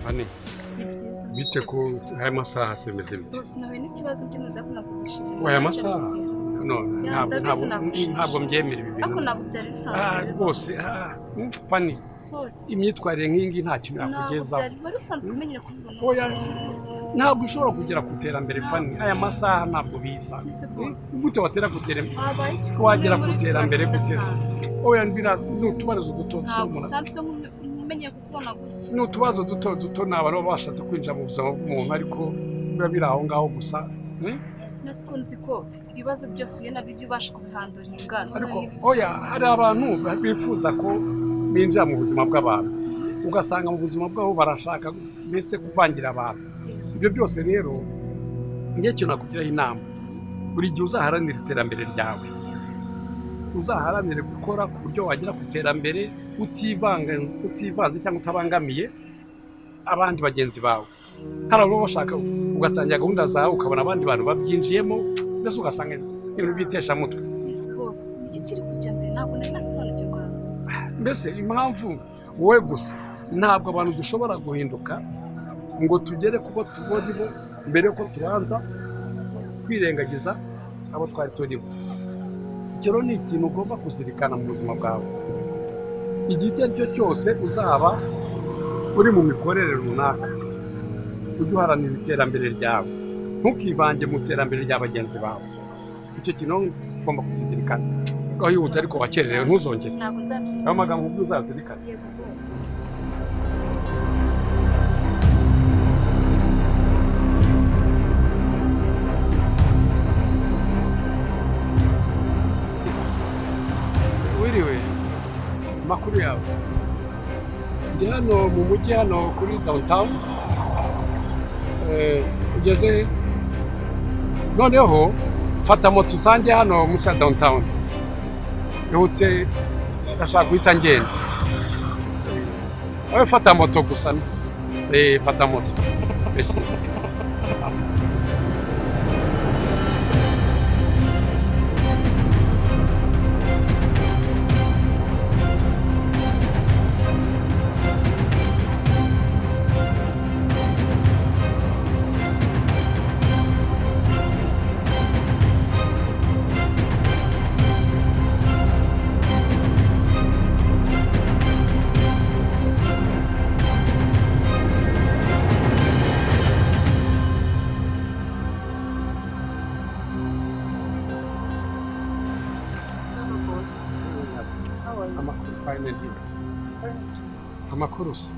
Ani ni byiza bite ko aya masaha asemeze bite? bose nawe n'ikibazo cy'amaze kunavugisha Aya masaha ntabwo mbyemera ibi bintu ariko ntabwo byari bisanzwe rwose Fani imyitwarire nk'ingi nta kintu yakugezaho wari usanzwe umenyera kubibona ntabwo ushobora kugera ku iterambere Fani aya masaha ntabwo biza gute watera ku iterambere wagera ku iterambere gute se oya ni utubarizo duto ni utubazo duto ni abantu baba bashatse kwinjira mu buzima bw'umuntu ariko biba biri aho ngaho gusa nasi ko nzi ko ibibazo byose uye nabyo ujya ubasha kubihandurira ingano ariko oya hari abantu bifuza ko binjira mu buzima bw'abantu ugasanga mu buzima bwabo barashaka mbese kuvangira abantu ibyo byose rero njye cyo nakugiraho inama buri gihe uzaharanira iterambere ryawe uzaharanire gukora ku buryo wagera ku iterambere utivanze cyangwa utabangamiye abandi bagenzi bawe hari abo bashaka ugatangira gahunda zawe ukabona abandi bantu babyinjiyemo mbese ugasanga ibintu bitesha mutwe iki kiri kujya mbere ntabwo nari nasobanukirwa mbese impamvu wowe gusa ntabwo abantu dushobora guhinduka ngo tugere kubo tubodibo mbere yuko tubanza kwirengagiza abo twari turibo icyo ni ikintu ugomba kuzirikana mu buzima bwawe igihe icyo ari cyo cyose uzaba uri mu mikorere runaka ujye uharanira iterambere ryawe ntukivange mu iterambere rya bagenzi bawe icyo kintu ugomba kukizirikana aho yihuta ariko wakererewe ntuzongere ntabwo nzabyina aho amagambo uzazirikana amakuru yawe ndi hano mu mujyi hano kuri downtown ugeze noneho fata moto usange hano munsi ya downtown ihute ndashaka guhita ngenda wowe fata moto gusa fata moto mbese amakuru se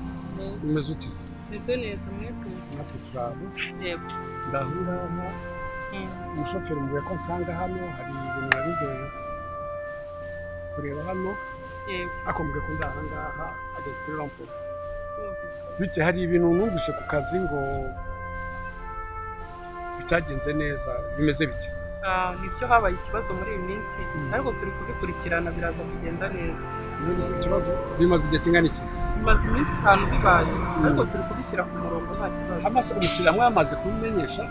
umeze ute meze neza mwebwe natwe turabo yego ndahura umushoferi mvuye ko nsanga hano hari ibintu nabigeye kureba hano yego akombwe ko ndaha ngaha ageze kuri rompo bite hari ibintu numvise ku kazi ngo bitagenze neza bimeze bite nibyo habaye ikibazo muri iyi minsi ariko turi kubikurikirana biraza kugenda neza n'ibise ikibazo bimaze igihe kingana iki bimaze iminsi 5 bibaye ariko turi kubishyira ku murongo nta kibazo amaso umukiriya mwamaze kubimenyesha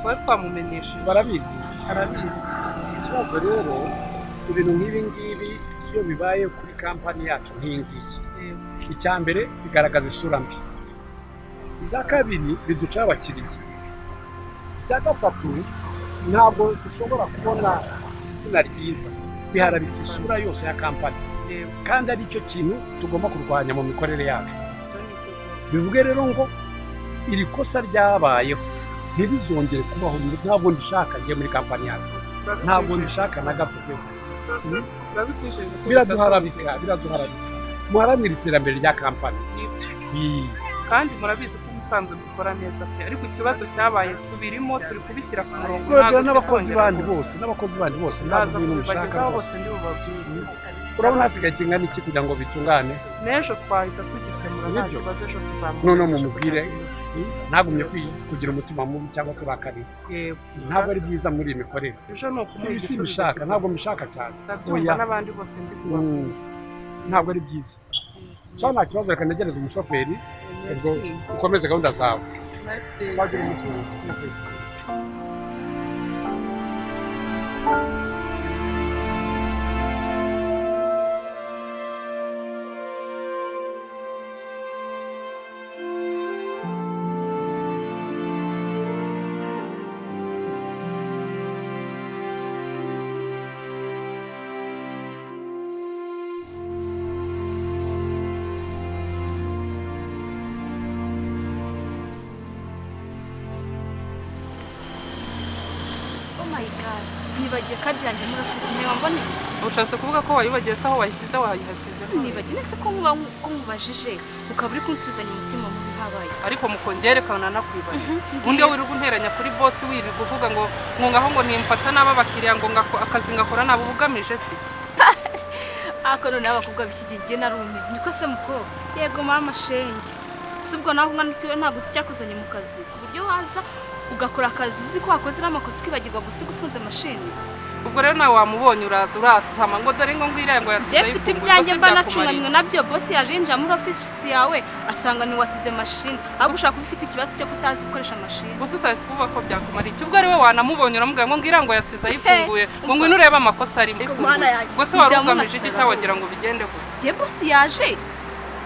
twari twamumenyesha barabizi arabizi ikibazo rero ibintu nk'ibi ngibi iyo bibaye kuri kampani yacu nk'iyi ngiyi icya mbere bigaragaza isura mbi icya kabiri biduca abakiriya icya gatatu ntabwo dushobora kubona izina ryiza biharabika isura yose ya kampani kandi ari cyo kintu tugomba kurwanya mu mikorere yacu bivuge rero ngo iri kosa ryabayeho ntibizongere kubaho ntabwo ndishaka njye muri kampani yacu ntabwo ndishaka na gato biraduharabika muharanira iterambere rya kampani kandi murabizi ko ubusanzwe dukora neza pe ariko ikibazo cyabaye tubirimo turi kubishyira ku murongo n'abakozi bandi bose ntabwo ibintu bishaka bose ndi bubabwire urabona hasigaye kingana iki kugira ngo bitungane n'ejo twahita tugikemura nta kibazo ejo tuzamuka none mumubwire ntagumye kugira umutima mubi cyangwa kubakarira ntabwo ari byiza muri iyi mikorere ejo ni ukumuha igisubizo bishaka ntabwo mbishaka cyane oya n'abandi bose ndi kubabwira ntabwo ari byiza cyangwa nta kibazo reka ntegereze umushoferi ubwo ukomeze gahunda zawe uzagira umunsi mwiza nibagiye kadi yanjye muri ofisi niyo mbone. Ushatse kuvuga ko wayibagiye se aho wayishyize wayihasize? Nibagiye se ko mubajije ukaba uri kunsuzanya umutima mubi habaye. Ariko mukongerekana nakwibariza. Undi yo wirirwa unteranya kuri boss wirirwa uvuga ngo ngaho ngo nimfata n'abakiriya ngo akazi ngakora nabo bugamije se. Ako none abakobwa bikigije narumye. Niko se mukobwa. Yego mama shenge. Sibwo naho nganikiwe ntago sicyakuzanye mu kazi. Ku buryo waza ugakora akazi uzi ko wakoze n'amakosa ukibagirwa gusiga ufunze mashini. Ubwo rero nawe wamubonye urasama ngo dore ngo ngwira ngo yasize ifite ibyanjye mba nacunganywe nabyo boss yaje yinjira muri office yawe asanga ni wasize machine ahubwo ushaka kubifite ikibazo cyo kutazi gukoresha machine. Boss usatse kuvuga ko byakumara iki? Ubwo ari we wanamubonye uramubwira ngo ngira ngo yasize ayifunguye ngo ngwino urebe amakosa ari ifunguye. Boss warugamije iki cyawagira ngo bigende ko? Je boss yaje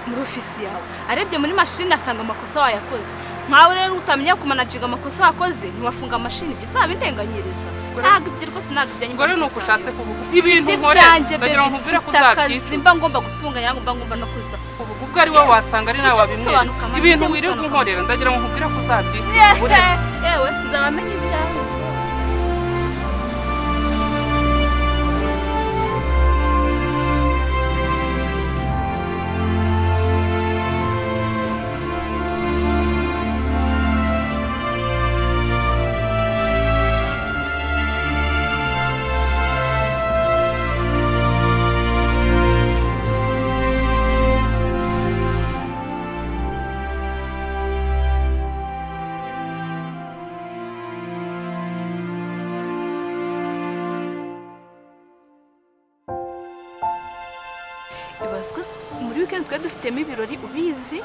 muri office yawe arebye muri machine asanga amakosa wayakoze. Nkawe rero utamenya kumanaginga amakosa wakoze ntiwafunga machine gisaba indenganyiriza. Ntabwo ibyo rwose ntabwo ibyanyu. Gore nuko ushatse kuvuga ibintu nkore ndagira ngo nkubwire ko uzabyitsa. Mba ngomba gutunganya mba ngomba no kuza. Ubwo ari wowe wasanga ari nawe wabimwera. Ibintu wirirwa unkorera ndagira ngo nkubwire ko uzabyitsa. Yewe nzabamenye ibyawe. Ibazwa muri weekend twa dufitemo ibirori ubizi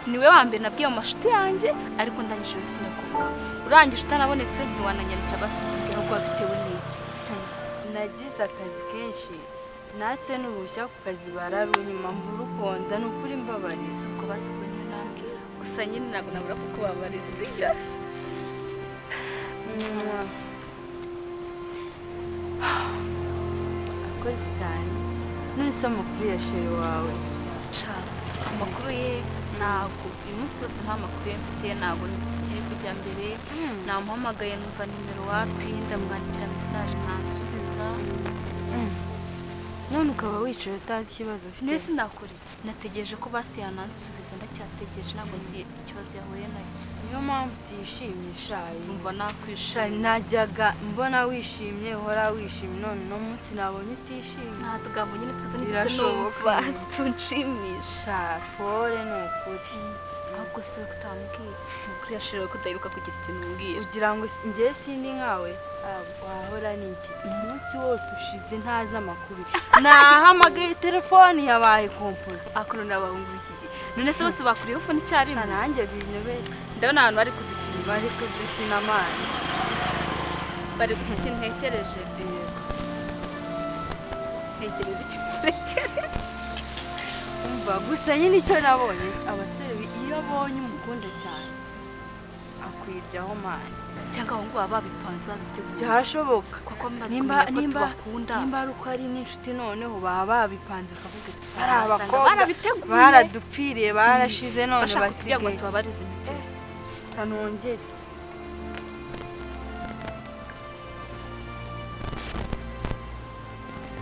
niwe wambe nabwiye amashuti yanjye ariko ndangije wese nakubona urangije utanabonetse ntiwananyaricya basi kugira ngo bitewe n'iki. Nagize akazi kenshi natse n'ubushya ku kazi bararunyuma mburukonza n'ukuri mbabariza ubwo basi bwo nambwira gusa nyine ntabwo nabura kuko babaririza ibya akoze cyane. None se amakuru ya sheri wawe? Amakuru ye ntabwo uyu munsi wose nta makuru ye mfite ntabwo ntikiri kujya mbere namuhamagaye numva nimero wapi ndamwandikira message ntansubiza. None ukaba wicaye utazi ikibazo ufite? Nese nakora iki? Nategereje ko basi yanansubiza ndacyategereje ntabwo nzi ikibazo yahuye nacyo. Niyo mpamvu utishimye shayi. Umva nakwishimye. Najyaga mbona wishimye uhora wishimye none no munsi nabonye utishimye. Ntabwo nyine birashoboka tunshimisha. Fore ni ukuri. Ahubwo se kutambwiye ukuri yashiriwe kudaheruka kugira ikintu umbwira. Ugira ngo njye sindi nkawe wahora n'iki umunsi wose ushize ntazi amakuru. Nahamagaye telefoni yabaye kompoze. Akoro n'abahungu iki gihe none se bose bakuriyeho fone icyarimwe. Nanjye binyobeye ndabona abantu bari kudukina bari kudukina amani bari gusa ikintu ntekereje ntegereje ikimurekere. Umva gusa nyine icyo nabonye abasore iyo abonye umukunda cyane akwiryaho mani cyangwa ngo baba babipanze babiteguye. Byashoboka kuko nimba ari uko ari n'inshuti noneho baba babipanze akavuga ari abakobwa barabiteguye baradupfiriye barashize none basigaye ngo tubabarize imitima. Kanongere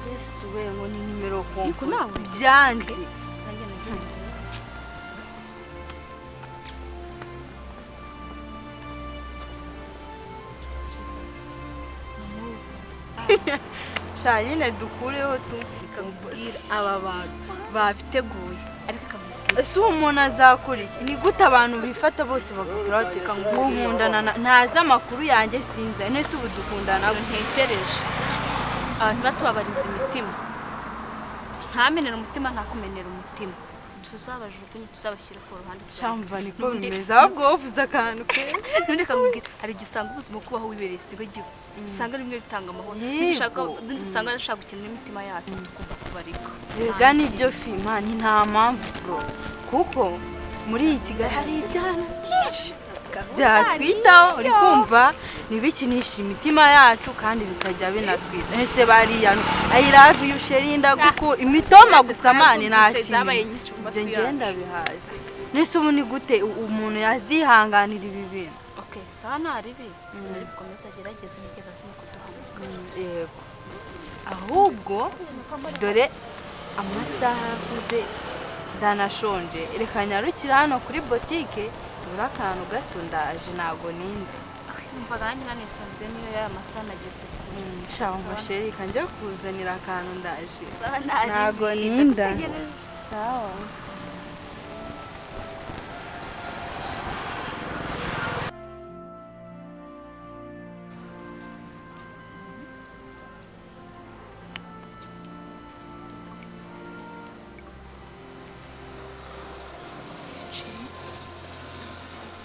Yesu we ngo ni nimero kompoze byanze. Sha nyine dukureho tukabwira aba bantu babiteguye ariko akamubwira ese umuntu azakora iki? Ni gute abantu bifata bose bagakora bateka ngo nkundana ntazi amakuru yanjye sinzi nese ubu dukundana ntekereje abantu batubabariza imitima ntamenera umutima ntakumenera umutima tuzabajugunye tuzabashyira ku ruhande cyamva niko bimeze ahubwo wavuze akantu ke none kamubwira hari igihe usanga ubuzima kubaho wibereye sigo gihe usanga rimwe bitanga amahoro dusanga arashaka gukina n'imitima yacu tukumva kubarika. Yega nibyo fima ni nta mpamvu bro kuko muri iyi Kigali hari ibyana byinshi byatwitaho uri kumva nibikinisha imitima yacu kandi bikajya binatwita. Ese bariyano I love you sherinda guko imitoma gusa mani ntakintu ngenda bihaze. Nese ubu ni gute umuntu yazihanganira ibi bintu? Okay sana aribi ari gukomeza gerageza nigeza simo kuduhamira yego ahubwo dore amasaha akuze ndanashonje reka nyarukira hano kuri botike buri akantu gato ndaje ntago ninde mvaga nanjye nanisonze niyo ya masaha nageze shaho masheri kanjya kuzanira akantu ndaje ntago ntago ninda sawa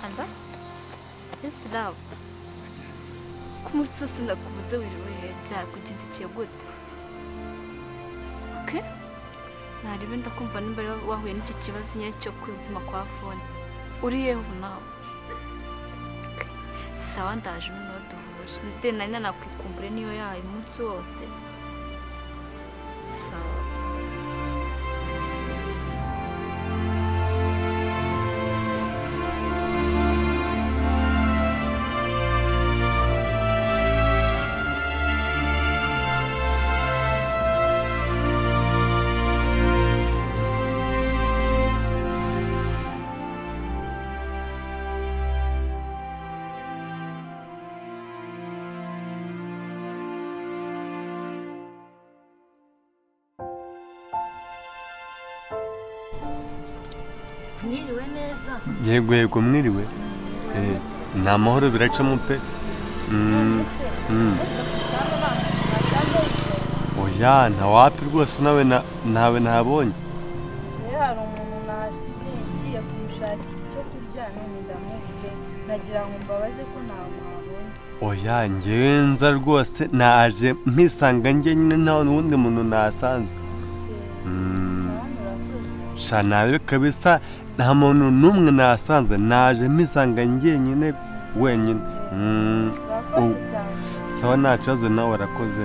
Anda? Ese love. Kumutse sinakubuze wiriwe byakugendekiye gute? Okay? Naribe ndakumva nimba wahuye n'icyo kibazo nyine cyo kuzima kwa phone. Uri yeho nawe. Sawa ndaje noneho duhuje. Nde nari nakwikumbure niyo yayo umunsi wose. Sawa. mwiriwe neza yego mwiriwe nta mahoro biracamo pe oya ntawapi rwose nawe ntabonye hari umuntu nasize ngiye kumushakira icyo kurya none ndamubuze nagira ngo mbabaze ko ntamwabonye oya ngenza rwose naje mpisanga njye nyine nta n'uwundi muntu nasanze nawe kabisa nta muntu n'umwe nasanze naje mpisanga njyenyine wenyine sawa nta kibazo nawe warakoze